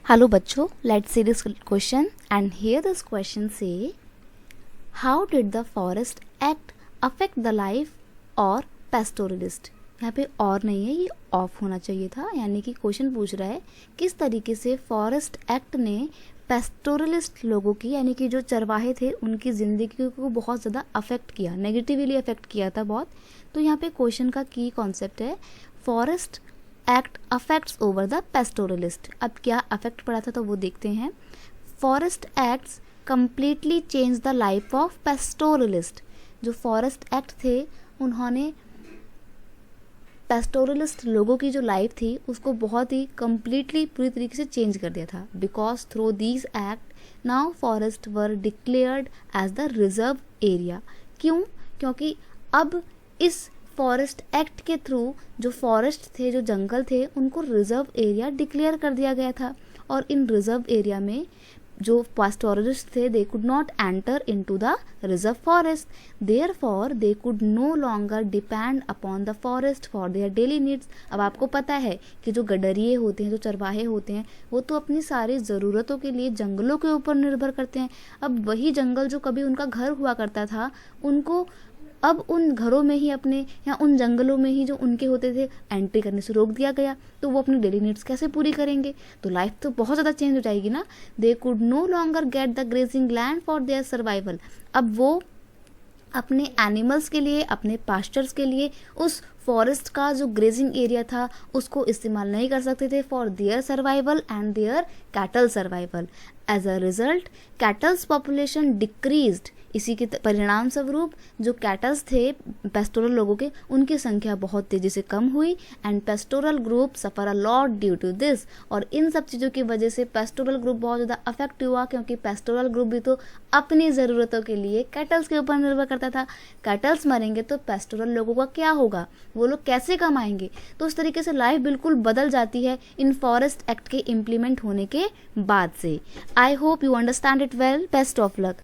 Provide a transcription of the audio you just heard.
Hello बच्चों, let's see this question and here this question say how did the forest act affect the life और pastoralist। यहाँ पे और नहीं है, ये ऑफ होना चाहिए था, यानी कि क्वेश्चन पूछ रहा है किस तरीके से फॉरेस्ट एक्ट ने पेस्टोरलिस्ट लोगों की यानी कि जो चरवाहे थे उनकी ज़िंदगी को बहुत ज़्यादा अफेक्ट किया, नेगेटिवली अफेक्ट किया था बहुत। तो यहाँ पे क्वेश्चन का की कॉन्सेप्ट है forest act affects over the pastoralist. अब क्या अफेक्ट पड़ा था तो वो देखते हैं। Forest acts completely change the life of pastoralist. जो फॉरेस्ट एक्ट थे उन्होंने पेस्टोरलिस्ट लोगों की जो लाइफ थी उसको बहुत ही कंप्लीटली पूरी तरीके से चेंज कर दिया था। Because through these act now forest were declared as the reserve area. क्यों? क्योंकि अब इस फॉरेस्ट एक्ट के थ्रू जो फॉरेस्ट थे, जो जंगल थे, उनको रिजर्व एरिया डिक्लेयर कर दिया गया था। और इन रिजर्व एरिया में जो पास्टोरलिस्ट थे they could not enter into the reserve forest, therefore they could no longer depend upon the forest for their daily needs. अब आपको पता है कि जो गडरिये होते हैं, जो चरवाहे होते हैं, वो तो अपनी सारी ज़रूरतों के लिए जंगलों के ऊपर निर्भर करते हैं। अब वही जंगल जो कभी उनका घर हुआ करता था, उनको अब उन घरों में ही अपने या उन जंगलों में ही जो उनके होते थे एंट्री करने से रोक दिया गया। तो वो अपनी डेली नीड्स कैसे पूरी करेंगे? तो लाइफ तो बहुत ज़्यादा चेंज हो जाएगी ना। They could no longer get the grazing land for their survival. अब वो अपने एनिमल्स के लिए, अपने पास्चर्स के लिए उस फॉरेस्ट का जो ग्रेजिंग एरिया था उसको इस्तेमाल नहीं कर सकते थे for their survival and their cattle survival. As a result cattles population decreased. इसी के परिणाम स्वरूप जो कैटल्स थे पेस्टोरल लोगों के, उनकी संख्या बहुत तेजी से कम हुई and pastoral group suffer a lot due to this. और इन सब चीज़ों की वजह से पेस्टोरल ग्रुप बहुत ज़्यादा अफेक्ट हुआ, क्योंकि पेस्टोरल ग्रुप भी तो अपनी ज़रूरतों के लिए कैटल्स के ऊपर निर्भर करता था। कैटल्स मरेंगे तो पेस्टोरल लोगों का क्या होगा? वो लोग कैसे कमाएंगे? तो उस तरीके से लाइफ बिल्कुल बदल जाती है इन फॉरेस्ट एक्ट के इम्प्लीमेंट होने के बाद से। I hope you understand it well. Best of luck.